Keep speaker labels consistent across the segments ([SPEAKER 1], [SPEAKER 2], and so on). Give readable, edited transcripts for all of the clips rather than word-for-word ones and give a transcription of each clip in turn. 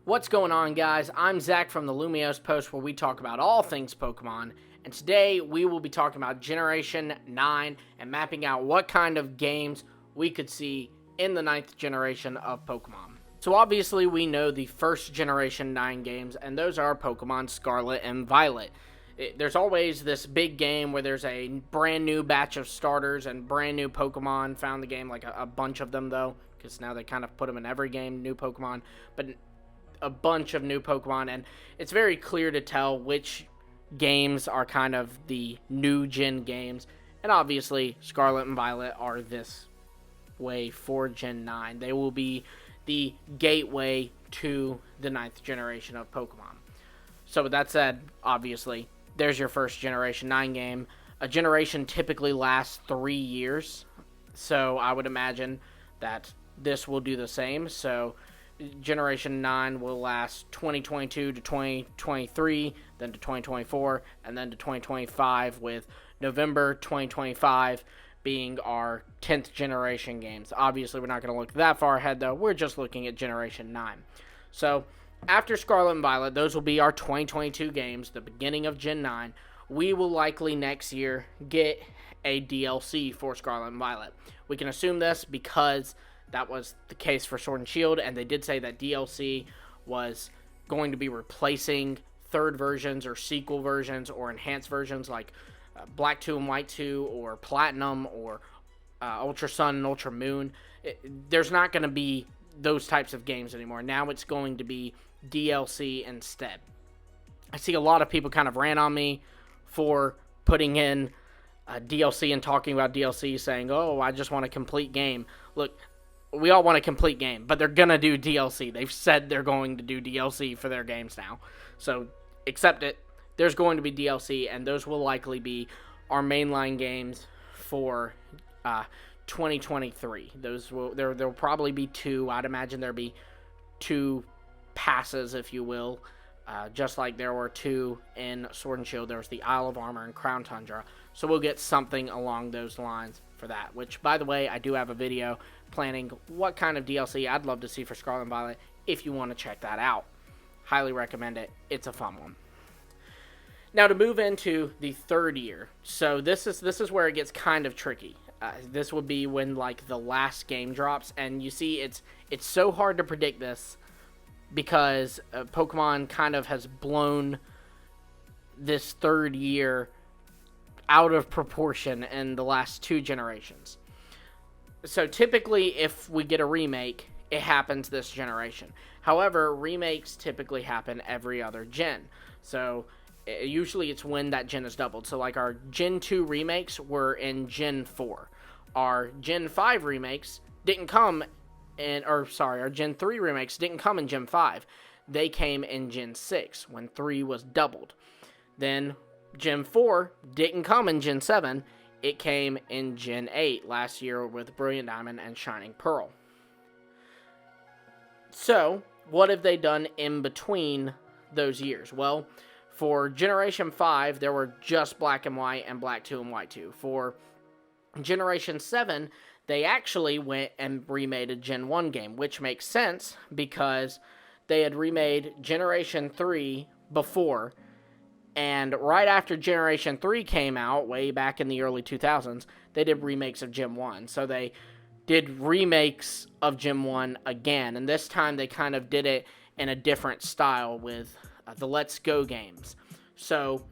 [SPEAKER 1] What's going on, guys? I'm Zach from the Lumios Post, where we talk about all things Pokemon, and today we will be talking about Generation 9 and mapping out what kind of games we could see in the 9th generation of Pokemon. So obviously we know the first Generation 9 games, and those are Pokemon Scarlet and Violet. There's always this big game where there's a brand new batch of starters and brand new Pokemon found in the game, like a bunch of them though, because now they kind of put them in every game, new Pokemon, but a bunch of new Pokemon, and it's very clear to tell which games are kind of the new gen games, and obviously Scarlet and Violet are this way for Gen 9. They will be the gateway to the 9th generation of Pokemon. So with that said, obviously, there's your first Generation 9 game. A generation typically lasts 3 years, so I would imagine that this will do the same. So Generation 9 will last 2022 to 2023, then to 2024, and then to 2025, with November 2025 being our 10th generation games. Obviously, we're not going to look that far ahead, though. We're just looking at Generation 9. So after Scarlet and Violet, those will be our 2022 games, the beginning of Gen 9. We will likely next year get a DLC for Scarlet and Violet. We can assume this because that was the case for Sword and Shield, and they did say that DLC was going to be replacing third versions or sequel versions or enhanced versions like Black 2 and White 2 or Platinum or Ultra Sun and Ultra Moon. There's not going to be those types of games anymore. Now it's going to be DLC instead. I see a lot of people kind of ran on me for putting in DLC and talking about DLC, saying, oh, I just want a complete game. Look, we all want a complete game, but they're going to do DLC. They've said they're going to do DLC for their games now. So accept it. There's going to be DLC, and those will likely be our mainline games for 2023. There'll probably be two. I'd imagine there'll be two passes, if you will. Just like there were two in Sword and Shield. There was the Isle of Armor and Crown Tundra. So we'll get something along those lines for that. Which, by the way, I do have a video planning what kind of DLC I'd love to see for Scarlet and Violet if you want to check that out. Highly recommend it. It's a fun one. Now to move into the third year. So this is where it gets kind of tricky. This would be when like the last game drops, and you see it's so hard to predict this because Pokemon kind of has blown this third year out of proportion in the last two generations. So typically if we get a remake, it happens this generation. However, remakes typically happen every other gen. So usually it's when that gen is doubled. So like our Gen 2 remakes were in Gen 4. Our Gen 5 remakes didn't come in, our Gen 3 remakes didn't come in Gen 5. They came in Gen 6 when 3 was doubled. Then Gen 4 didn't come in Gen 7. It came in Gen 8 last year with Brilliant Diamond and Shining Pearl. So, what have they done in between those years? Well, for Generation 5, there were just Black and White and Black 2 and White 2. For Generation 7, they actually went and remade a Gen 1 game, which makes sense because they had remade Generation 3 before, and right after Generation 3 came out, way back in the early 2000s, they did remakes of Gen 1. So they did remakes of Gen 1 again, and this time they kind of did it in a different style with the Let's Go games. So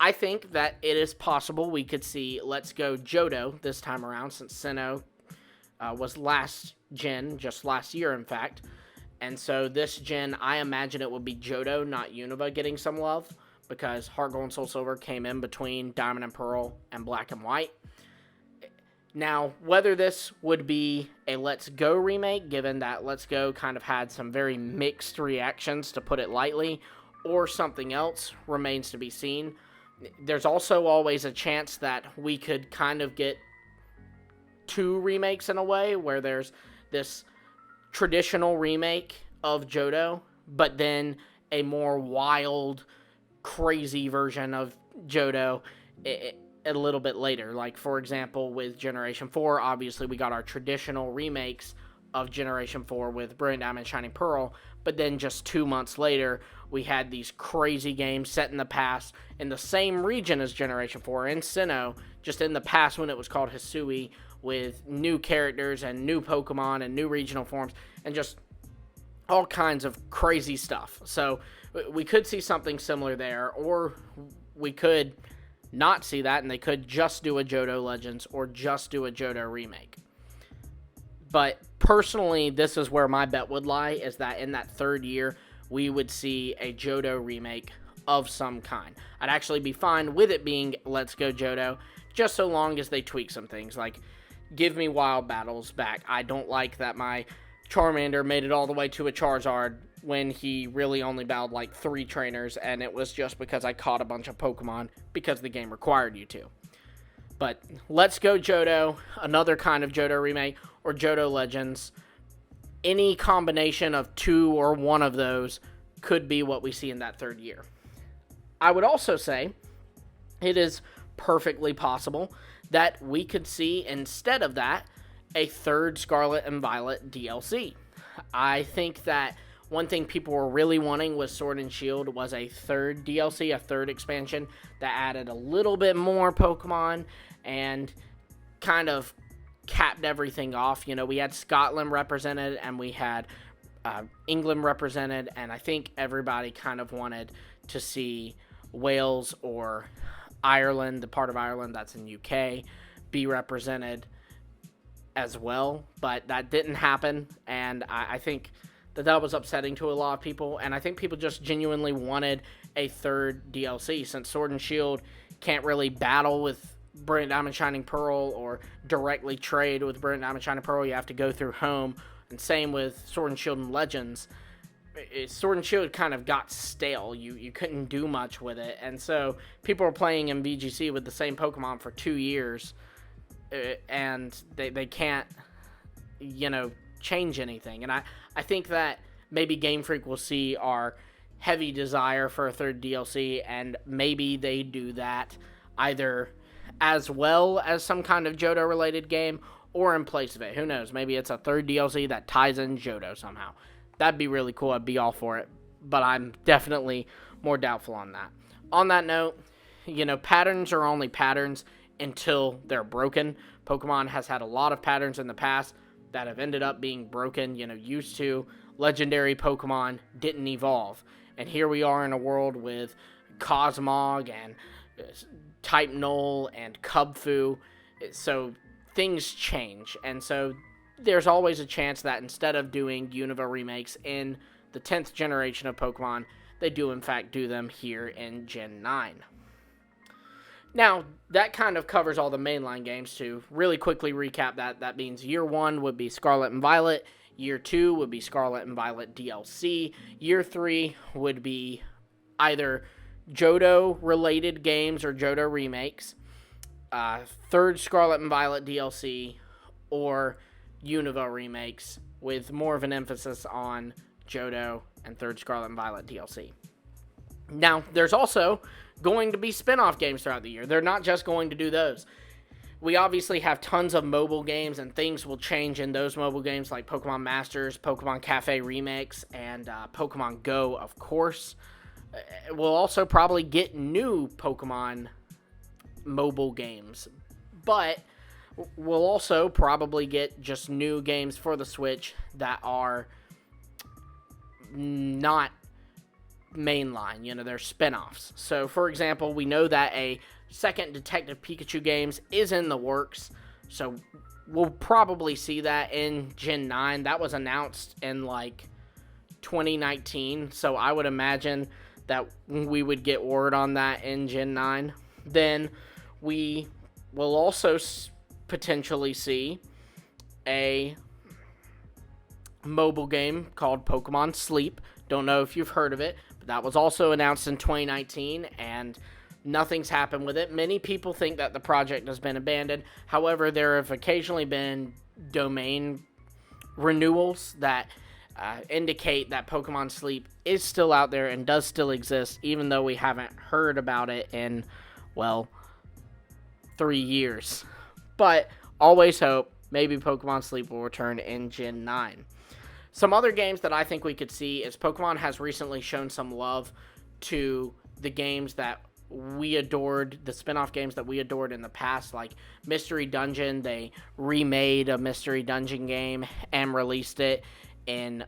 [SPEAKER 1] I think that it is possible we could see Let's Go Johto this time around, since Sinnoh was last gen, just last year in fact. And so this gen, I imagine it will be Johto, not Unova, getting some love, because Heart Gold and Soul Silver came in between Diamond and Pearl and Black and White. Now, whether this would be a Let's Go remake, given that Let's Go kind of had some very mixed reactions, to put it lightly, or something else, remains to be seen. There's also always a chance that we could kind of get two remakes in a way, where there's this traditional remake of Johto, but then a more wild, crazy version of Johto a little bit later. Like, for example, with Generation 4, obviously we got our traditional remakes of Generation 4 with Brilliant Diamond and Shining Pearl, But then just 2 months later, we had these crazy games set in the past in the same region as Generation 4 in Sinnoh, just in the past when it was called Hisui, with new characters and new Pokemon and new regional forms and just all kinds of crazy stuff. So we could see something similar there, or we could not see that and they could just do a Johto Legends or just do a Johto Remake. But personally, this is where my bet would lie, is that in that third year, we would see a Johto remake of some kind. I'd actually be fine with it being Let's Go Johto, just so long as they tweak some things, like give me Wild Battles back. I don't like that my Charmander made it all the way to a Charizard when he really only battled like 3 trainers, and it was just because I caught a bunch of Pokemon because the game required you to. But Let's Go Johto, another kind of Johto remake, or Johto Legends, any combination of 2 or 1 of those could be what we see in that third year. I would also say it is perfectly possible that we could see, instead of that, a third Scarlet and Violet DLC. I think that one thing people were really wanting with Sword and Shield was a third DLC, a third expansion that added a little bit more Pokemon and kind of capped everything off. You know, we had Scotland represented and we had England represented, and I think everybody kind of wanted to see Wales or Ireland, the part of Ireland that's in UK, be represented as well, but that didn't happen, and I think that was upsetting to a lot of people, and I think people just genuinely wanted a third DLC, since Sword and Shield can't really battle with Brilliant Diamond Shining Pearl or directly trade with Brilliant Diamond Shining Pearl. You have to go through home, and same with Sword and Shield and Legends. Sword and Shield kind of got stale. You couldn't do much with it, and so people were playing in VGC with the same Pokemon for 2 years, and they can't, change anything. And I think that maybe GameFreak will see our heavy desire for a third DLC, and maybe they do that either as well as some kind of Johto-related game, or in place of it. Who knows? Maybe it's a third DLC that ties in Johto somehow. That'd be really cool. I'd be all for it. But I'm definitely more doubtful on that. On that note, patterns are only patterns until they're broken. Pokemon has had a lot of patterns in the past that have ended up being broken. Used to legendary Pokemon didn't evolve. And here we are in a world with Cosmog and Type Null and Cubfu. So things change. And so there's always a chance that instead of doing Unova remakes in the 10th generation of Pokemon, they do in fact do them here in Gen 9. Now, that kind of covers all the mainline games. To really quickly recap that means Year 1 would be Scarlet and Violet, Year 2 would be Scarlet and Violet DLC, Year 3 would be either Johto-related games or Johto remakes, third Scarlet and Violet DLC, or Unova remakes, with more of an emphasis on Johto and third Scarlet and Violet DLC. Now, there's also going to be spin-off games throughout the year. They're not just going to do those. We obviously have tons of mobile games, and things will change in those mobile games, like Pokemon Masters, Pokemon Cafe Remakes, and Pokemon Go, of course. We'll also probably get new Pokemon mobile games, but we'll also probably get just new games for the Switch that are not mainline, they're spin-offs. So, for example, we know that a second Detective Pikachu games is in the works, so we'll probably see that in Gen 9. That was announced in, 2019, so I would imagine that we would get word on that in Gen 9. Then we will also potentially see a mobile game called Pokemon Sleep. Don't know if you've heard of it, but that was also announced in 2019, and nothing's happened with it. Many people think that the project has been abandoned. However, there have occasionally been domain renewals that indicate that Pokemon Sleep is still out there and does still exist, even though we haven't heard about it in, 3 years. But always hope maybe Pokemon Sleep will return in Gen 9. Some other games that I think we could see is Pokemon has recently shown some love to the games that we adored, the spin-off games that we adored in the past, like Mystery Dungeon. They remade a Mystery Dungeon game and released it in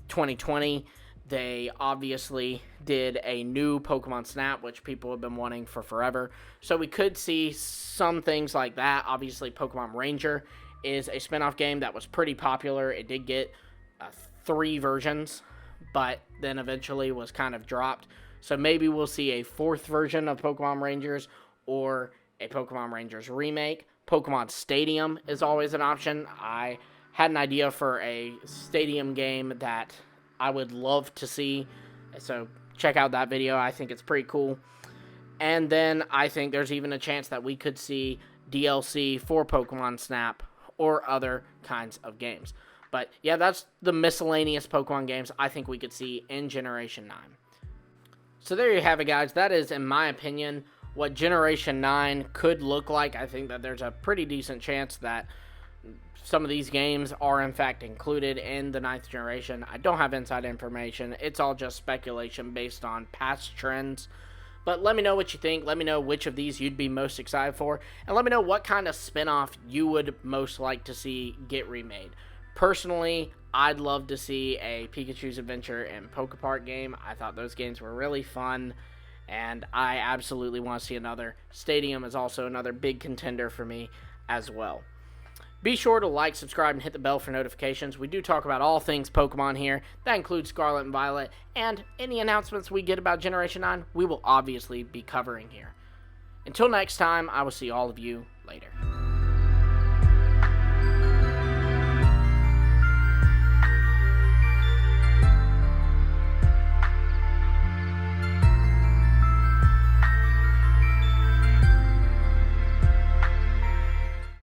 [SPEAKER 1] 2020. They obviously did a new Pokemon Snap, which people have been wanting for forever. So we could see some things like that. Obviously, Pokemon Ranger is a spin-off game that was pretty popular. It did get 3 versions, but then eventually was kind of dropped. So maybe we'll see a 4th version of Pokemon Rangers or a Pokemon Rangers remake. Pokemon Stadium is always an option. I had an idea for a stadium game that I would love to see. So check out that video. I think it's pretty cool. And then I think there's even a chance that we could see DLC for Pokemon Snap or other kinds of games. But yeah, that's the miscellaneous Pokemon games I think we could see in Generation 9. So there you have it, guys. That is, in my opinion, what Generation 9 could look like. I think that there's a pretty decent chance that some of these games are, in fact, included in the 9th generation. I don't have inside information. It's all just speculation based on past trends. But let me know what you think. Let me know which of these you'd be most excited for. And let me know what kind of spin-off you would most like to see get remade. Personally, I'd love to see a Pikachu's Adventure and Pokepark game. I thought those games were really fun, and I absolutely want to see another. Stadium is also another big contender for me as well. Be sure to like, subscribe, and hit the bell for notifications. We do talk about all things Pokemon here. That includes Scarlet and Violet, and any announcements we get about Generation 9, we will obviously be covering here. Until next time, I will see all of you later.